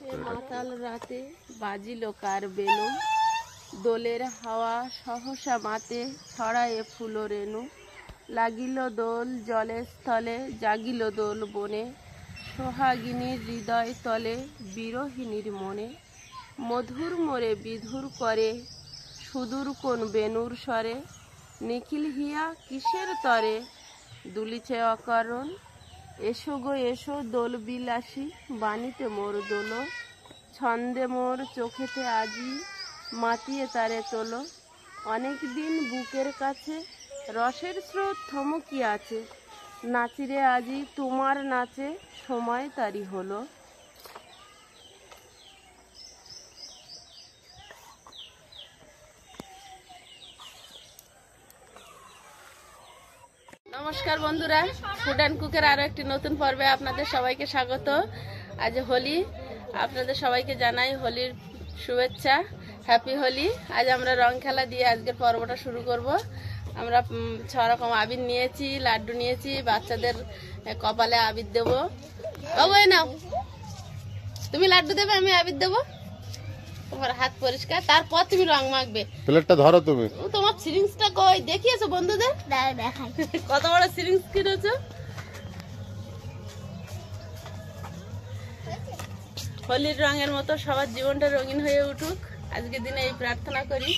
মাতাল রাতে বাজিল কার বেনু, দোলের হাওয়া সহসা মাতে ছড়ায়ে ফুল রেণু। লাগিল দোল জলে স্থলে, জাগিল দোল বনে, সোহাগিনীর হৃদয় তলে বিরহিণীর মনে। মধুর মোরে বিধুর করে সুদূর কোন বেনুর স্বরে, নিখিল হিয়া কিসের তরে দুলিছে অকারণ। এসো গো এসো দোল বিলাসী, বাণীতে মোর দোল, ছন্দে মোর চোখেতে আজি মাতিয়ে তারে তোলো। অনেক দিন বুকের কাছে রসের স্রোত থমকি আছে, নাচিরে আজি তোমার নাচে সময় তারি হলো। নমস্কার বন্ধুরা, ফুড অ্যান্ড কুকের আরো একটি নতুন পর্বে আপনাদের সবাইকে স্বাগত। আজ হোলি, আপনাদের সবাইকে জানাই হোলির শুভেচ্ছা, হ্যাপি হোলি। আজ আমরা রং খেলা দিয়ে আজকের পর্বটা শুরু করব। আমরা 6 রকম আবির নিয়েছি, লাড্ডু নিয়েছি, বাচ্চাদের কপালে আবির দেবো। ওই নাও, তুমি লাড্ডু দেবে, আমি আবির দেবো। তোমার হাত পরিষ্কার, তারপর তুমি রং মাখবে। প্লেটটা ধরো তুমি। তোমার সিরিঞ্জটা কই দেখিয়েছো বন্ধুদের? দেখাই কত বড় সিরিঞ্জ কিনেছো। হোলির রঙের মতো সবার জীবনটা রঙিন হয়ে উঠুক, আজকের দিনে এই প্রার্থনা করি।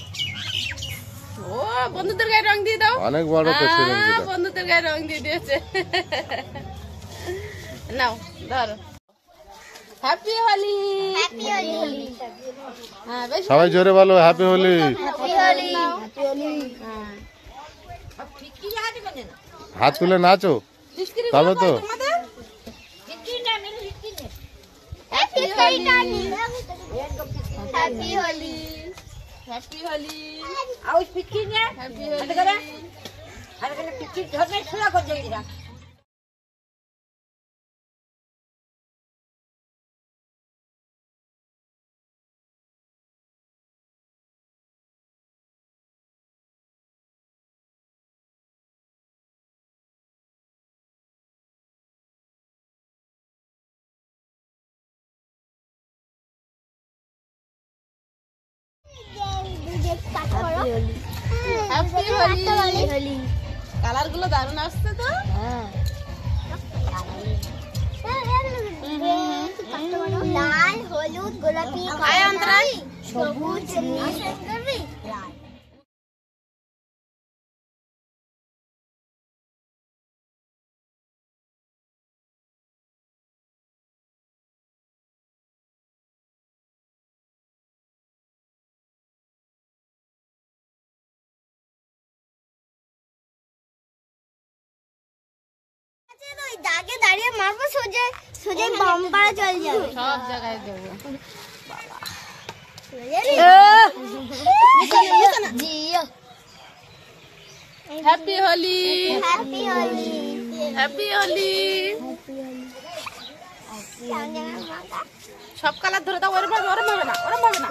ও বন্ধুদের গায়ে রং দিয়ে দাও। অনেক বড় তো সিরিঞ্জ, বন্ধুদের গায়ে রং দিয়ে দিয়েছে। নাও ধরো। Happy Holi, happy Holi. হ্যাঁ সবাই জোরে বলো happy Holi, happy Holi, happy Holi. হ্যাঁ হাত খুলে নাচো তবে তো। Happy Holi, happy Holi, happy Holi. আউশ পিটকি নে, হ্যাপি হোলি করে আর এখানে পিটকি ধরে ছোলা করে দিরা। কালার গুলো দারুণ আসছে তো। লাল, হলুদ, গোলাপি, সবুজ, দাগে দাঁড়িয়ে মারবো, সোজা সোজা বাম্পারা চলে যাবে, সব জায়গায় দেবো। বাবা happy Holi, happy Holi, happy Holi. সব কালার ধরে দাও, ওরম ভাবে না, ওরম ভাবে না,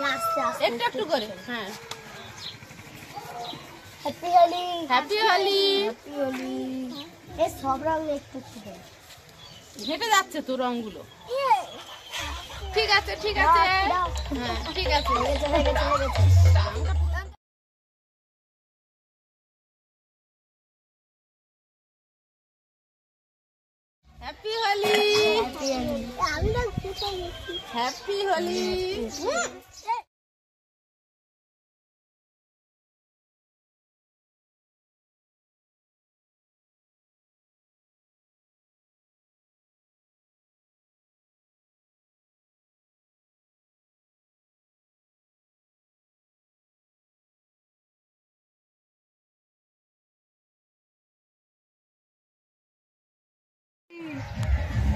একটু একটু করে। হ্যাঁ happy Holi, happy Holi, happy Holi. এই সব রং একটু একটু ঘেটে যাচ্ছে তো রংগুলো। ঠিক আছে ঠিক আছে, হ্যাঁ ঠিক আছে। Happy Holi, happy Holi.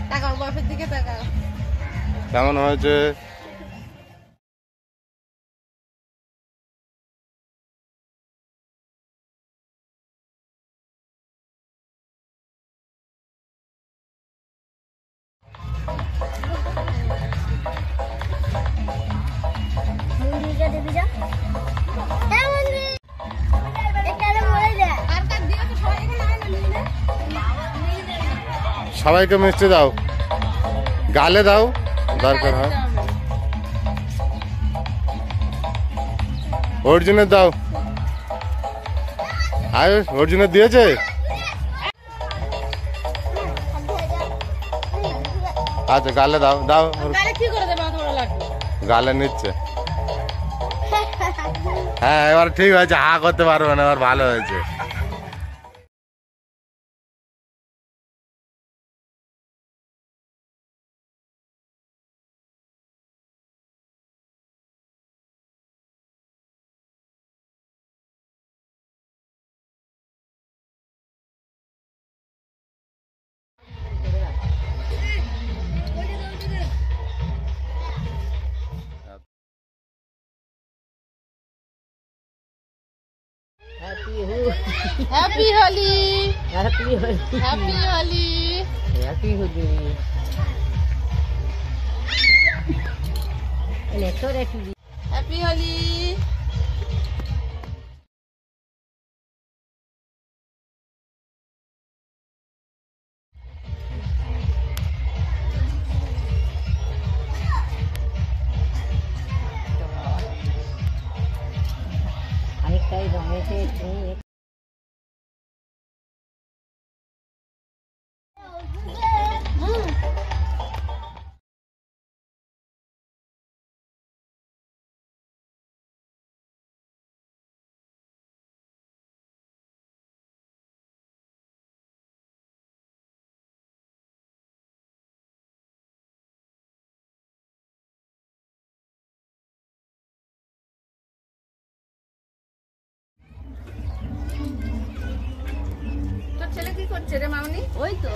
তাকাও বাপের দিকে, তাকাও কেমন হয়েছে। সবাইকে মিষ্টি দাও, গালে দাও, দরকার হয়। অর্জুনের দাও। আয়ুষ অর্জুনের দিয়েছে। আচ্ছা গালে দাও দাও। গালে নিচ্ছে। হ্যাঁ এবার ঠিক হয়েছে, হা করতে পারবে না, এবার ভালো হয়েছে। Happy Holi, happy Holi, happy Holi, happy Holi. Happy Holi. অনেকটাই রঙেছে।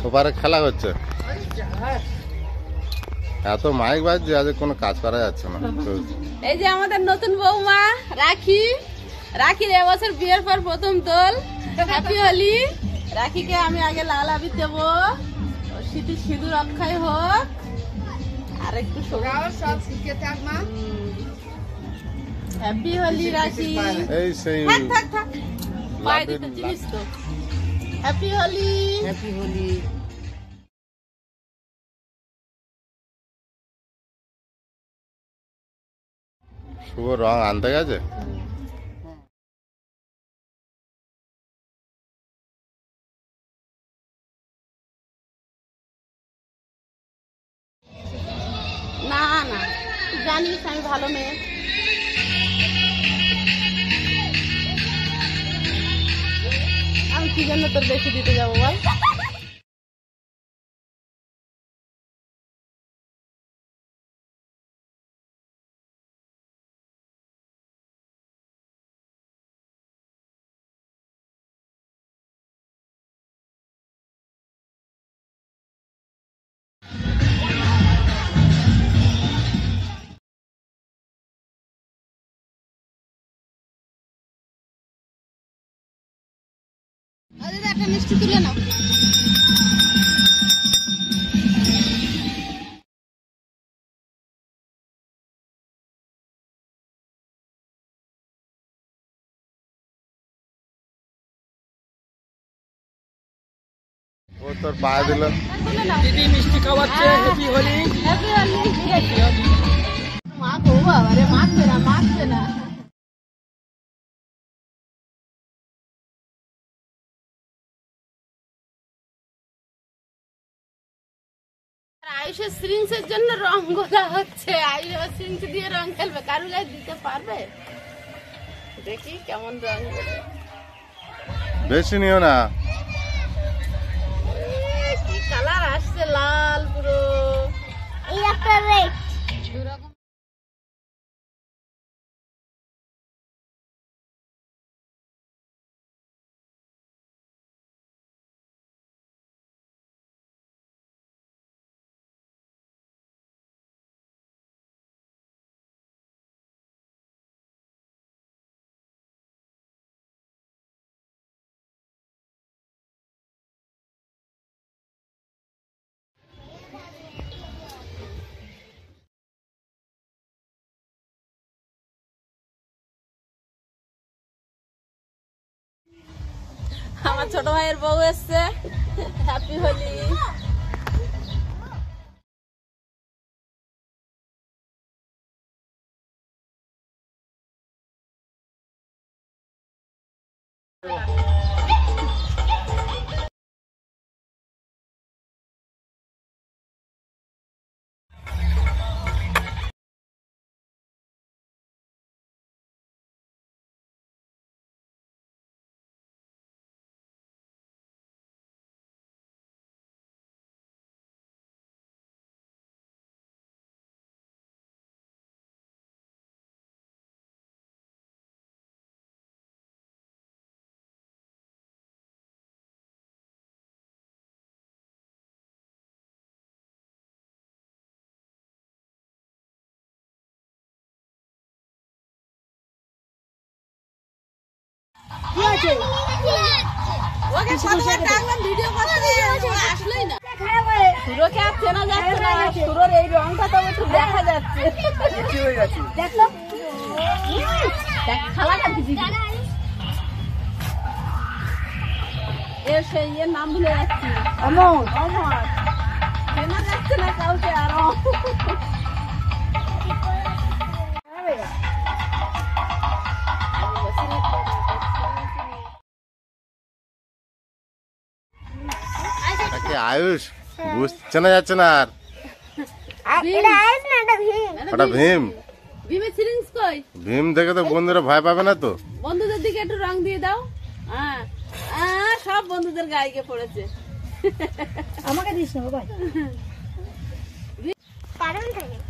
ওপারে খেলা হচ্ছে, এত মাইক বাজছে আজ কোনো কাজ করা যাচ্ছে না। এই যে আমাদের নতুন বৌমা রাখি, রাখির এবছর বিয়ের পর প্রথম দোল। হ্যাপি হোলি। রাখিকে আমি আগে লাল আবির দেবো, স্মৃতি সিঁদুর অক্ষয় হোক, আর একটু সব শিখে থাক মা। হ্যাপি হোলি রাখি। এই সেই থাক থাক পায়ে দিতে জিনিস তো। Happy Holi, happy Holi. শুভ রং আনতে গেছে। না না জানিস আমি ভালো মেয়ে। আমি কি জন্য তোর বেশি দিতে যাবো বল? একটা মিষ্টি তুলে নাও। ও তোর পায়ে দিল। দিদি মিষ্টি খাওয়াচ্ছে। হ্যাপি হোলি। হ্যাপি হোলি। মা গো বাবা রে, মাখবে না মাখবে না। আয়ুষের সিরিঞ্জের জন্য রং গোলা হচ্ছে। আয়ুষ সিরিঞ্জ দিয়ে রং খেলবে, কারু গায়ে দিতে পারবে? দেখি কেমন রং। বেশি নিও না। কি কালার আসছে, লাল পুরো। এই একটা রেড দুরকম। আমার ছোট ভাইয়ের বউ এসছে। হ্যাপি হোলি। নাম ভুলে যাচ্ছি, অমর অমর চেনা যাচ্ছে না কাউকে আরো। আয়ুষ বুঝছে না, যাচ্ছে না আর ওটা ভীম। ভীমের সিরিঞ্জ কই? ভীম দেখে তো বন্ধুরা ভয় পাবে না তো? বন্ধুদের দিকে একটু রং দিয়ে দাও। হ্যাঁ সব বন্ধুদের গায়ে পড়েছে। আমাকে দিস না বাবা।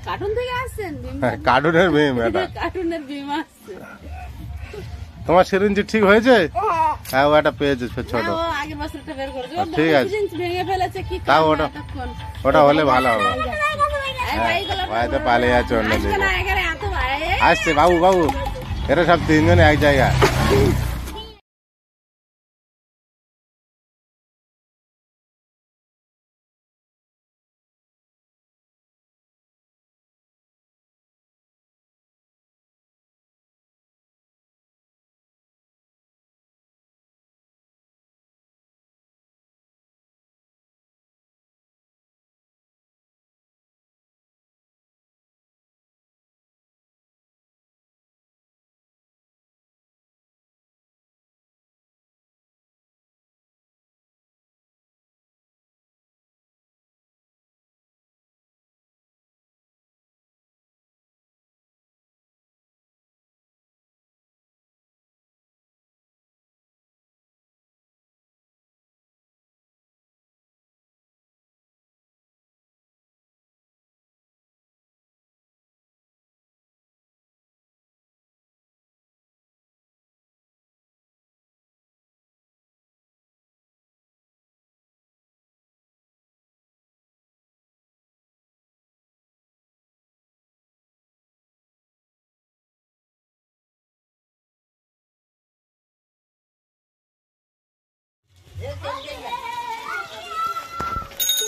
কার্টুন থেকে আসছেন? কার্টুনের ভীম এটা। কার্টুনের ভীম আসছে। তোমার সিরিঞ্জ ঠিক হয়েছে? হ্যাঁ ও একটা পেয়েছে ছোট। ও আগের বছরটা বের করেছে। ঠিক আছে, সিরিঞ্জ ভেঙে ফেলেছে কি তাও করব ওটা এতক্ষণ? ওটা হলে ভালো হবে। ভাইগুলো তো পালিয়ে যাচ্ছে অন্য আজকে দিকে। না এখানে এত ভাই। আসছে বাবু বাবু, এরা সব তিনজনে এক জায়গায়।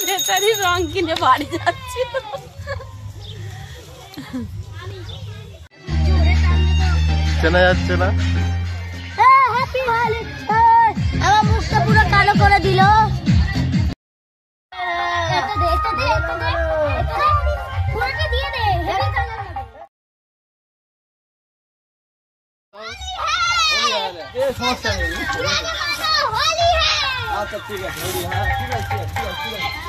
বেচারি রং কিনে বাড়ি যাচ্ছি। চেনা যাচ্ছে না। আমার মুখটা পুরো কালো করে দিল। সমস্যা নেই। আচ্ছা ঠিক আছে, হ্যাঁ ঠিক আছে ঠিক আছে ঠিক আছে।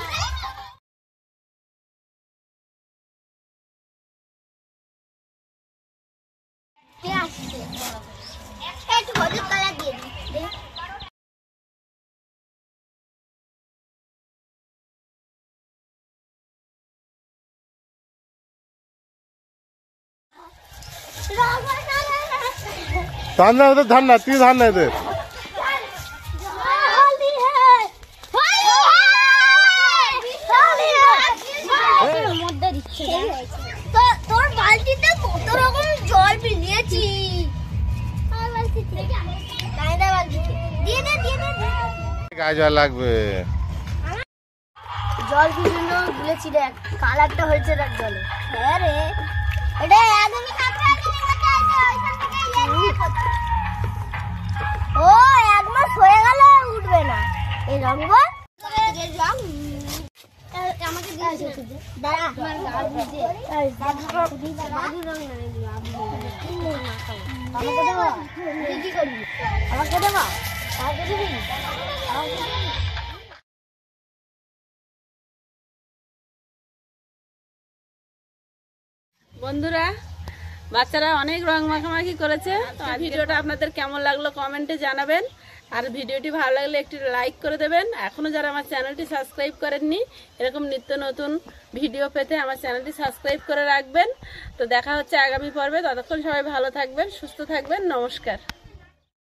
একটু হলুদ কালার দিয়ে দিই। ধান্না ওদের ধান্না, তুই ধান্না এদের। তোর বালতিতে কত রকম জল মিলিয়েছি। গায়ে জল লাগবে। জল বিভিন্ন গুলেছি দেখ, কালারটা হয়েছে দেখ জলে। হ্যাঁ রে, এটা একদমই ও 1 মাস হয়ে গেল উঠবে না এই রং। বল আমাকে দাঁড়া আমাকে মা আমাকে দিবি আমাকে দিবি? বন্ধুরা, বাচ্চারা অনেক রং মাখামাখি করেছে। তো ভিডিওটা আপনাদের কেমন লাগলো কমেন্টে জানাবেন। আর ভিডিওটি ভালো লাগলে একটি লাইক করে দেবেন। এখনো যারা আমার চ্যানেলটি সাবস্ক্রাইব করেননি, এরকম নিত্য নতুন ভিডিও পেতে আমার চ্যানেলটি সাবস্ক্রাইব করে রাখবেন। তো দেখা হচ্ছে আগামী পর্বে। ততক্ষণ সবাই ভালো থাকবেন, সুস্থ থাকবেন। নমস্কার।